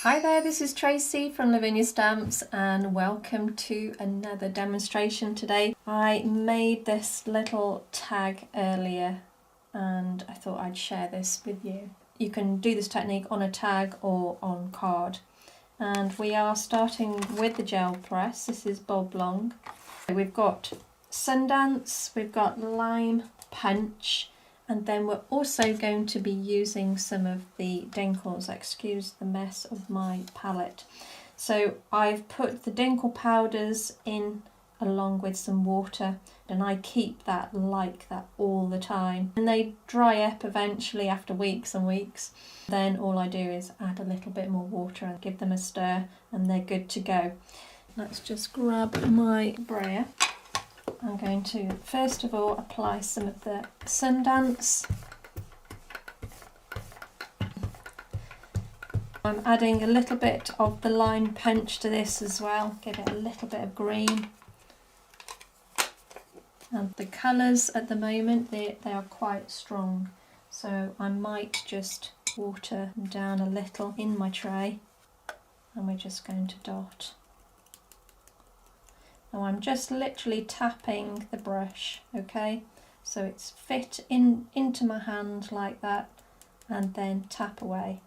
Hi there, this is Tracy from Lavinia Stamps and welcome to another demonstration today. I made this little tag earlier and I thought I'd share this with you. You can do this technique on a tag or on card. And we are starting with the gel press. This is Bob Long. We've got Sundance, we've got Lime Punch, and then we're also going to be using some of the Dinkles. Excuse the mess of my palette. So I've put the Dinkle powders in along with some water, and I keep that like that all the time. And they dry up eventually after weeks and weeks. Then all I do is add a little bit more water and give them a stir and they're good to go. Let's just grab my brayer. I'm going to first of all apply some of the Sundance. I'm adding a little bit of the Lime Punch to this as well, give it a little bit of green. And the colours at the moment, they are quite strong, so I might just water them down a little in my tray, and we're just going to dot. Now I'm just literally tapping the brush, okay, so it's fit into my hand like that, and then tap away.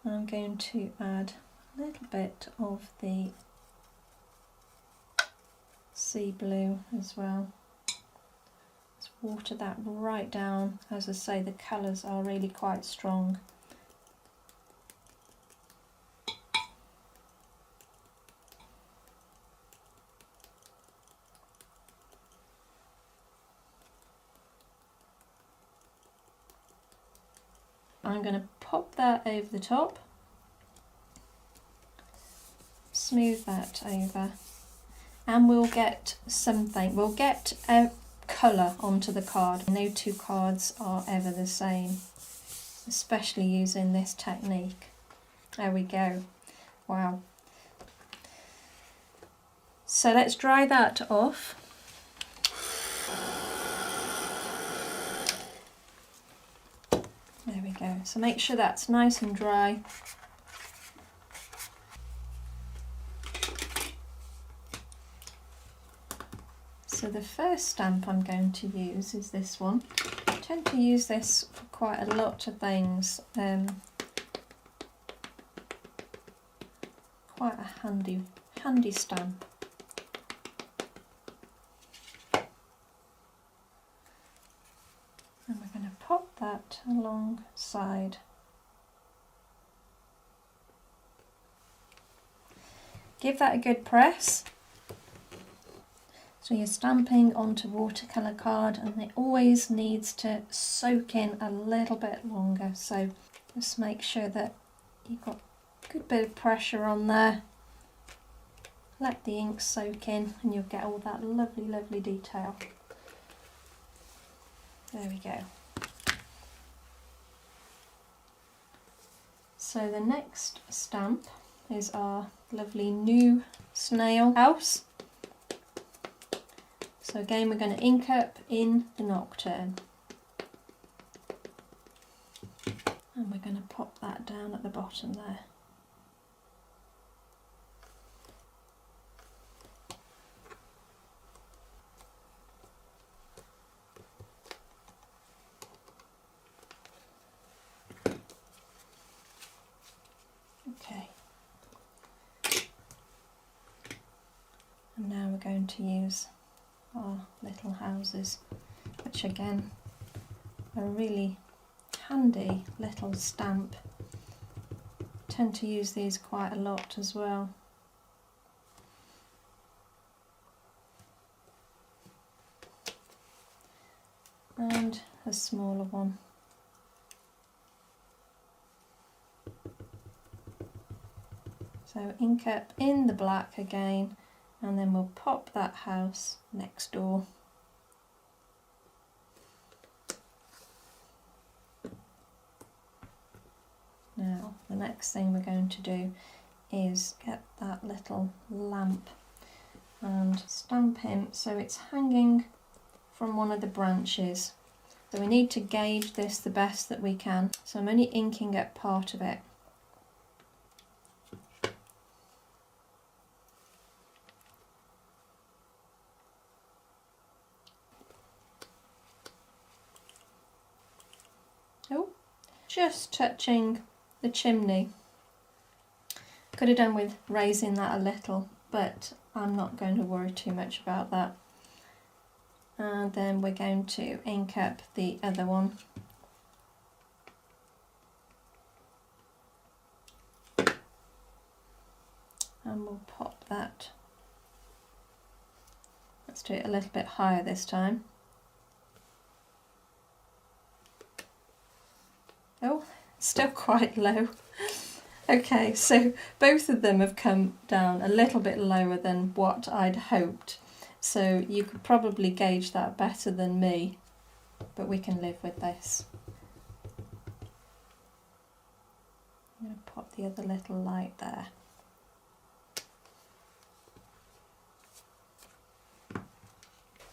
I'm going to add a little bit of the sea blue as well. Let's water that right down. As I say, the colours are really quite strong. I'm going to pop that over the top, smooth that over, and we'll get something, we'll get a colour onto the card. No two cards are ever the same, especially using this technique. There we go. Wow. So let's dry that off. There we go. So make sure that's nice and dry. So the first stamp I'm going to use is this one. I tend to use this for quite a lot of things. Quite a handy stamp. And we're going to pop that alongside. Give that a good press. So you're stamping onto watercolour card and it always needs to soak in a little bit longer. So just make sure that you've got a good bit of pressure on there. Let the ink soak in and you'll get all that lovely, lovely detail. There we go. So the next stamp is our lovely new snail house. So again, we're going to ink up in the Nocturne. And we're going to pop that down at the bottom there. Okay. And now we're going to use our little houses, which again are a really handy little stamp. Tend to use these quite a lot as well. And a smaller one. So ink up in the black again, and then we'll pop that house next door. Now the next thing we're going to do is get that little lamp and stamp him so it's hanging from one of the branches. So we need to gauge this the best that we can. So I'm only inking up part of it. Oh, just touching the chimney. Could have done with raising that a little, but I'm not going to worry too much about that. And then we're going to ink up the other one. And we'll pop that. Let's do it a little bit higher this time. Oh, still quite low. Okay, so both of them have come down a little bit lower than what I'd hoped. So you could probably gauge that better than me, but we can live with this. I'm going to pop the other little light there.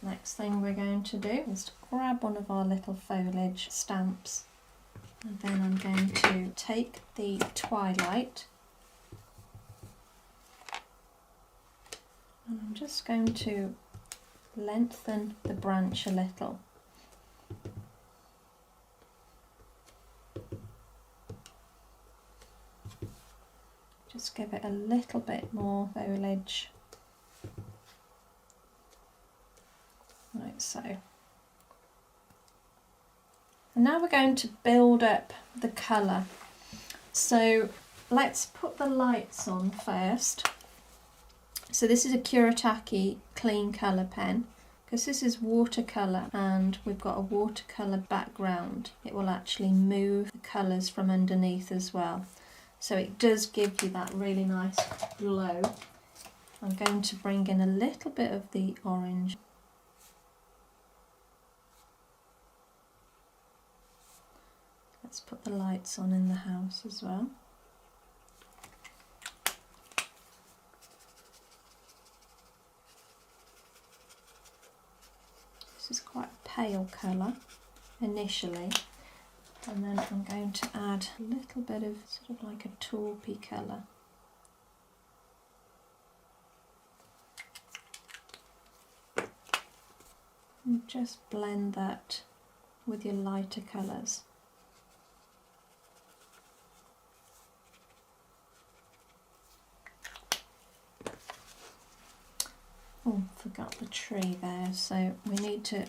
Next thing we're going to do is to grab one of our little foliage stamps, and then I'm going to take the twilight and I'm just going to lengthen the branch a little. Just give it a little bit more foliage. Like so. And now we're going to build up the colour. So let's put the lights on first. So this is a Kuretake Clean Colour pen, because this is watercolour and we've got a watercolour background. It will actually move the colours from underneath as well. So it does give you that really nice glow. I'm going to bring in a little bit of the orange. Let's put the lights on in the house as well. This is quite a pale colour initially, and then I'm going to add a little bit of sort of like a taupey colour. And just blend that with your lighter colours. Oh, forgot the tree there, so we need to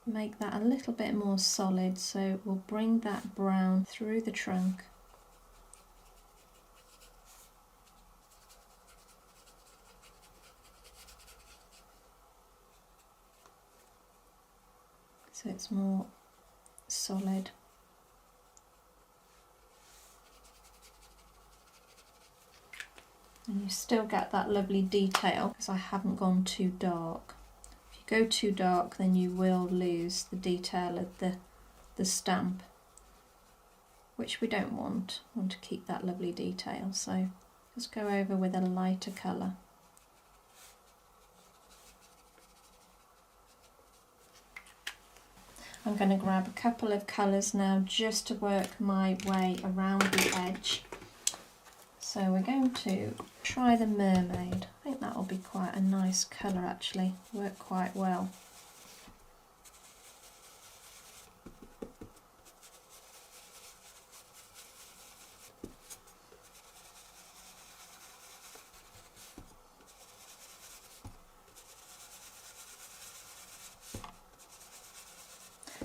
make that a little bit more solid, so we'll bring that brown through the trunk. So it's more solid. And you still get that lovely detail because I haven't gone too dark. If you go too dark, then you will lose the detail of the stamp, which we don't want. We want to keep that lovely detail. So just go over with a lighter colour. I'm going to grab a couple of colours now just to work my way around the edge. So we're going to try the mermaid. I think that will be quite a nice colour actually, work quite well.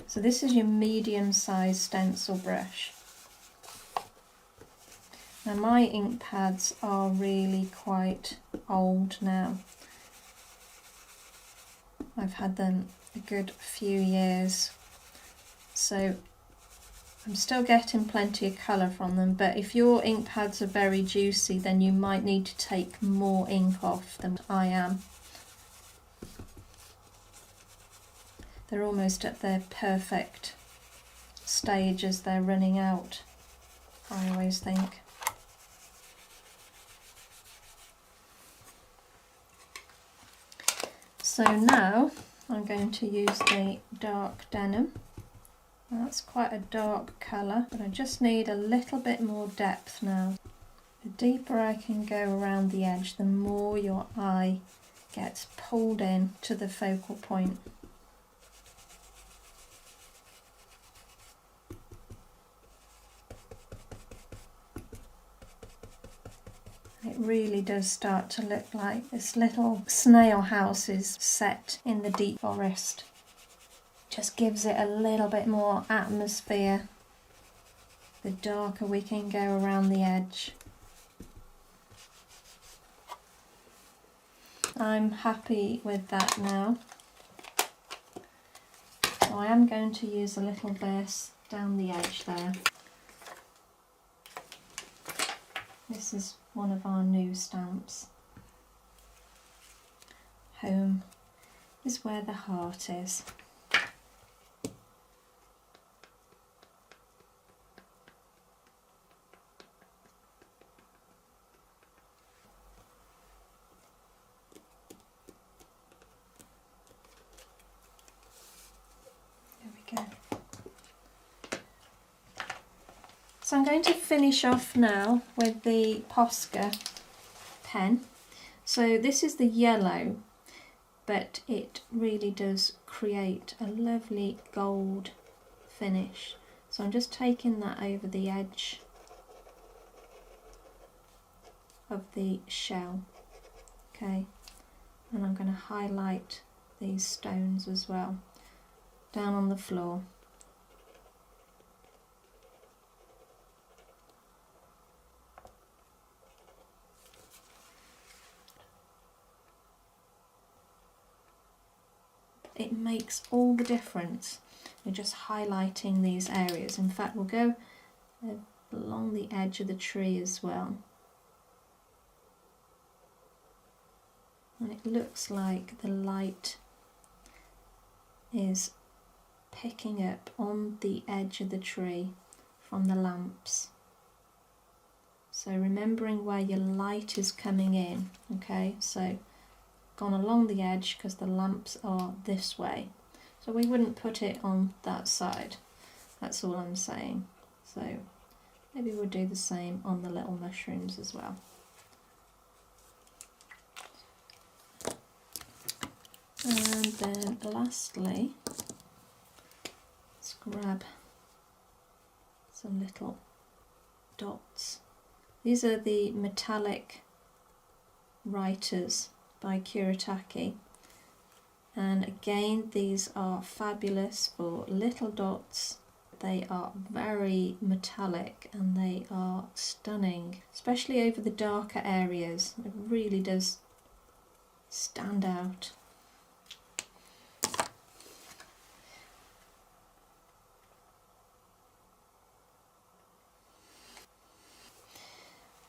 So this is your medium-sized stencil brush. Now my ink pads are really quite old now. I've had them a good few years, so I'm still getting plenty of colour from them, but if your ink pads are very juicy, then you might need to take more ink off than I am. They're almost at their perfect stage as they're running out, I always think. So now I'm going to use the dark denim. That's quite a dark colour, but I just need a little bit more depth now. The deeper I can go around the edge, the more your eye gets pulled in to the focal point. It really does start to look like this little snail house is set in the deep forest. Just gives it a little bit more atmosphere the darker we can go around the edge. I'm happy with that now. So I am going to use a little burst down the edge there. This is one of our new stamps. Home is where the heart is. So I'm going to finish off now with the Posca pen. So this is the yellow, but it really does create a lovely gold finish. So I'm just taking that over the edge of the shell, okay, and I'm going to highlight these stones as well down on the floor. It makes all the difference. We're just highlighting these areas. In fact, we'll go along the edge of the tree as well. And it looks like the light is picking up on the edge of the tree from the lamps. So remembering where your light is coming in, okay, so gone along the edge because the lamps are this way. So we wouldn't put it on that side, that's all I'm saying. So maybe we'll do the same on the little mushrooms as well. And then lastly, let's grab some little dots. These are the metallic writers by Kuretake, and again these are fabulous for little dots. They are very metallic and they are stunning, especially over the darker areas. It really does stand out.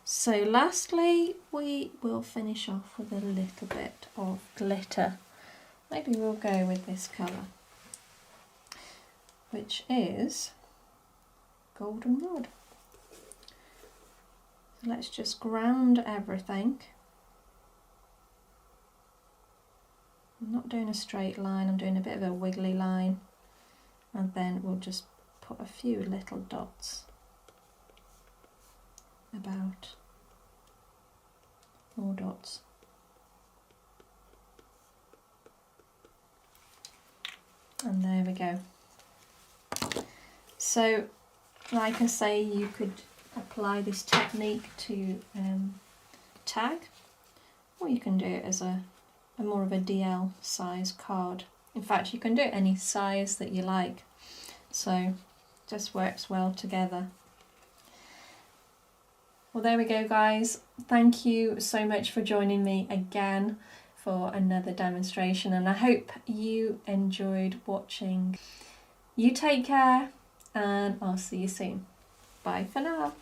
So lastly, we will finish off with a little bit of glitter. Maybe we'll go with this colour, which is goldenrod. So let's just ground everything. I'm not doing a straight line, I'm doing a bit of a wiggly line, and then we'll just put a few little dots about. More dots. And there we go. So like I say, you could apply this technique to tag, or you can do it as a more of a DL-sized card. In fact, you can do it any size that you like, so just works well together. Well, there we go, guys. Thank you so much for joining me again for another demonstration, and I hope you enjoyed watching. You take care, and I'll see you soon. Bye for now.